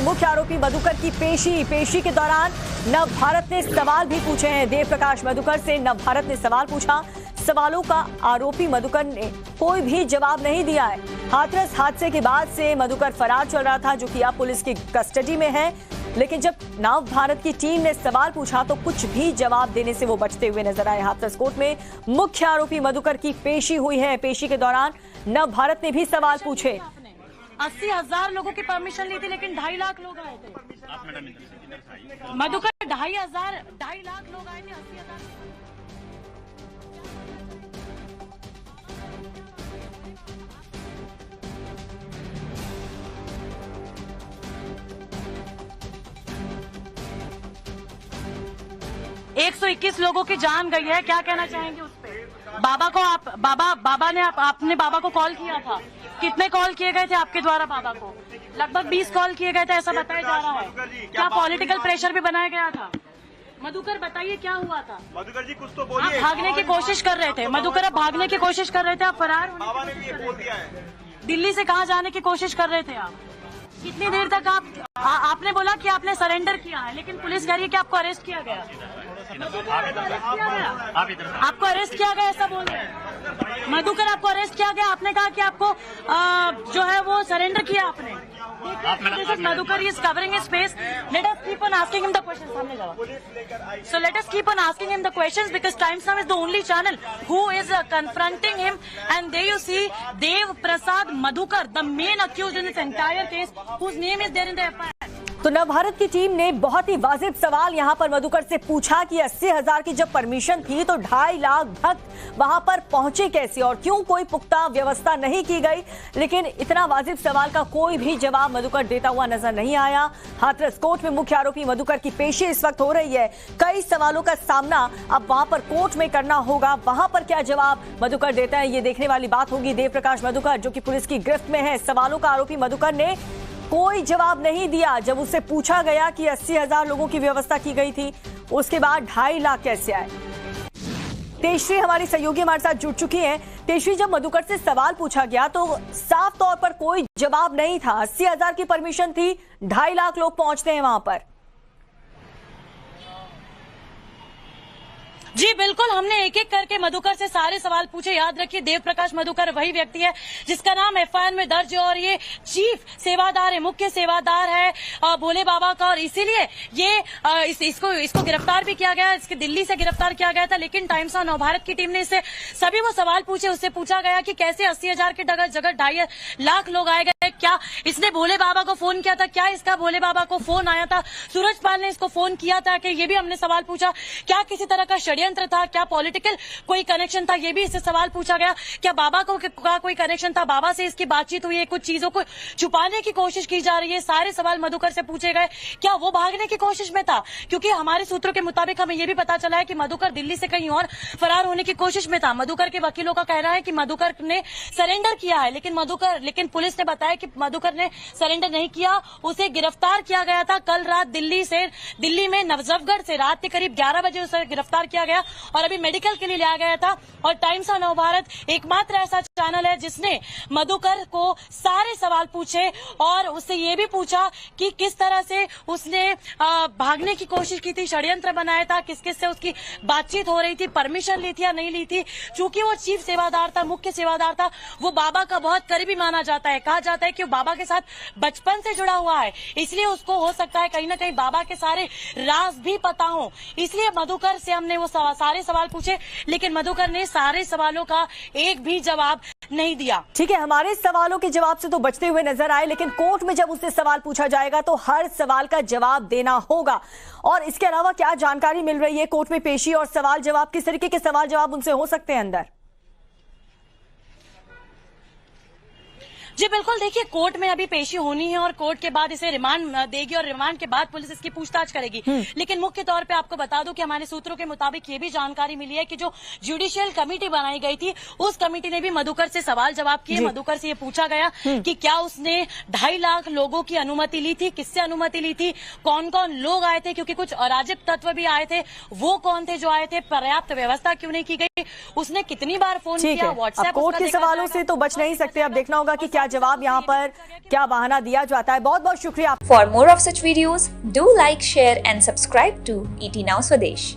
में मुख्य आरोपी मधुकर की पेशी के दौरान नव भारत ने सवाल भी पूछे हैं। देव प्रकाश मधुकर से नव भारत ने सवाल पूछा। सवालों का आरोपी मधुकर ने कोई भी जवाब नहीं दिया है। हाथरस हादसे के बाद से मधुकर फरार चल रहा था, जो कि अब पुलिस की कस्टडी में है। लेकिन जब नव भारत की टीम ने सवाल पूछा तो कुछ भी जवाब देने से वो बचते हुए नजर आए। हाथरस कोर्ट में मुख्य आरोपी मधुकर की पेशी हुई है। पेशी के दौरान नव भारत ने भी सवाल पूछे। 80,000 लोगों की परमिशन ली थी, लेकिन 2.5 लाख लोग आए थे। मधुकर 2.5 लाख लोग आए थे। 80,000 121 लोगों की जान गई है। क्या कहना चाहेंगे उस पे? बाबा को आपने बाबा को कॉल किया था। कितने कॉल किए गए थे आपके द्वारा बाबा को? लगभग 20 कॉल किए गए थे, ऐसा बताया जा रहा है। क्या पॉलिटिकल प्रेशर भी बनाया गया था? मधुकर बताइए क्या हुआ था? मधुकर जी कुछ तो बोलिए। आप भागने की कोशिश कर रहे थे। मधुकर आप भागने की कोशिश कर रहे थे, आप फरार होने की कोशिश कर रहे थे। दिल्ली से कहाँ जाने की कोशिश कर रहे थे आप? कितनी देर तक आपने बोला कि आपने सरेंडर किया है, लेकिन पुलिस कह रही है कि आपको अरेस्ट किया गया। आपको अरेस्ट किया गया ऐसा बोल रहे हैं। मधुकर आपको अरेस्ट किया गया, आपने कहा कि आपको जो है वो सरेंडर किया आपने। Madhukar is covering his face. Let us keep on asking him the questions. सामने जाओ। So let us keep on asking him the questions, because Times Now is the only channel who is confronting him. And there you see Dev Prasad Madhukar, the main accused in this entire case, whose name is there in the FIR. तो नव भारत की team ने बहुत ही वाजिब सवाल यहां पर मधुकर से पूछा कि 80,000 की जब परमिशन थी तो 2.5 लाख भक्त वहां पर पहुंचे कैसे और क्यों कोई पुख्ता व्यवस्था नहीं की गई। लेकिन इतना वाजिब सवाल का कोई भी जवाब मधुकर देता हुआ नजर नहीं आया। हाथरस कोर्ट में मुख्य आरोपी मधुकर की पेशी इस वक्त हो रही है। कई सवालों का सामना अब वहां पर कोर्ट में करना होगा। वहां पर क्या जवाब मधुकर देता है, ये देखने वाली बात होगी। देव प्रकाश मधुकर, जो कि पुलिस की गिरफ्त में है, सवालों का आरोपी मधुकर ने कोई जवाब नहीं दिया। जब उससे पूछा गया कि 80,000 लोगों की व्यवस्था की गई थी, उसके बाद 2.5 लाख कैसे आए। तेजश्री हमारी सहयोगी हमारे साथ जुड़ चुकी हैं। तेजश्री, जब मधुकर से सवाल पूछा गया तो साफ तौर पर कोई जवाब नहीं था। 80,000 की परमिशन थी, 2.5 लाख लोग पहुंचते हैं वहां पर। जी बिल्कुल, हमने एक एक करके मधुकर से सारे सवाल पूछे। याद रखिए, देव प्रकाश मधुकर वही व्यक्ति है जिसका नाम FIR में दर्ज है और ये चीफ सेवादार है, मुख्य सेवादार है भोले बाबा का। और इसीलिए ये इसको गिरफ्तार भी किया गया, इसके दिल्ली से गिरफ्तार किया गया था। लेकिन टाइम्स ऑफ नवभारत की टीम ने इससे सभी वो सवाल पूछे। उससे पूछा गया कि कैसे 80,000 की जगह 2.5 लाख लोग आए गए। क्या इसने भोले बाबा को फोन किया था? क्या इसका भोले बाबा को फोन आया था? सूरजपाल ने इसको फोन किया था कि ये भी हमने सवाल पूछा। क्या किसी तरह का षड्यंत्र था? क्या पॉलिटिकल कोई कनेक्शन था? ये भी इससे सवाल पूछा गया। क्या बाबा का कोई कनेक्शन था? बाबा से इसकी बातचीत हुई है? कुछ चीजों को छुपाने की कोशिश की जा रही है। सारे सवाल मधुकर से पूछे गए। क्या वो भागने की कोशिश में था? क्योंकि हमारे सूत्रों के मुताबिक हमें यह भी पता चला है कि मधुकर दिल्ली से कहीं और फरार होने की कोशिश में था। मधुकर के वकीलों का कहना है कि मधुकर ने सरेंडर किया है, लेकिन पुलिस ने बताया कि मधुकर ने सरेंडर नहीं किया। उसे गिरफ्तार किया गया था कल रात दिल्ली में नजफगढ़ से रात के करीब 11 बजे उसे गिरफ्तार किया गया और अभी मेडिकल के लिए लाया गया था। और टाइम्स ऑफ नवभारत एकमात्र ऐसा चैनल है जिसने मधुकर को सारे सवाल पूछे और उससे ये भी पूछा कि किस तरह से उसने भागने की कोशिश की थी, षड्यंत्र बनाया था, किस किस से उसकी बातचीत हो रही थी, परमिशन ली थी या नहीं ली थी। चूंकि वो चीफ सेवादार था, मुख्य सेवादार था, वो बाबा का बहुत करीबी माना जाता है। कहा जाता है कि वो बाबा के साथ बचपन से जुड़ा हुआ है, इसलिए उसको हो सकता है कहीं ना कहीं बाबा के सारे राज भी पता हो। इसलिए मधुकर से हमने वो सारे सवाल पूछे, लेकिन मधुकर ने सारे सवालों का एक भी जवाब नहीं दिया। ठीक है, हमारे सवालों के जवाब से तो बचते हुए नजर आए, लेकिन कोर्ट में जब उससे सवाल पूछा जाएगा तो हर सवाल का जवाब देना होगा। और इसके अलावा क्या जानकारी मिल रही है कोर्ट में पेशी और सवाल जवाब, किस तरीके के सवाल जवाब उनसे हो सकते हैं अंदर? जी बिल्कुल, देखिए कोर्ट में अभी पेशी होनी है और कोर्ट के बाद इसे रिमांड देगी और रिमांड के बाद पुलिस इसकी पूछताछ करेगी। लेकिन मुख्य तौर पे आपको बता दूं कि हमारे सूत्रों के मुताबिक ये भी जानकारी मिली है कि जो जुडिशियल कमेटी बनाई गई थी, उस कमेटी ने भी मधुकर से सवाल जवाब किए। मधुकर से ये पूछा गया कि क्या उसने 2.5 लाख लोगों की अनुमति ली थी, किससे अनुमति ली थी, कौन कौन लोग आए थे, क्योंकि कुछ अराजक तत्व भी आए थे, वो कौन थे जो आए थे, पर्याप्त व्यवस्था क्यों नहीं की गई। उसने कितनी बार फोन ठीक किया, है, अब व्हाट्सएप कोर्ट के सवालों से तो बच नहीं सकते। अब देखना होगा कि क्या जवाब यहाँ पर क्या बहाना दिया जाता है। बहुत बहुत शुक्रिया। For more of such videos, do like, share and subscribe to ET Now Swadesh.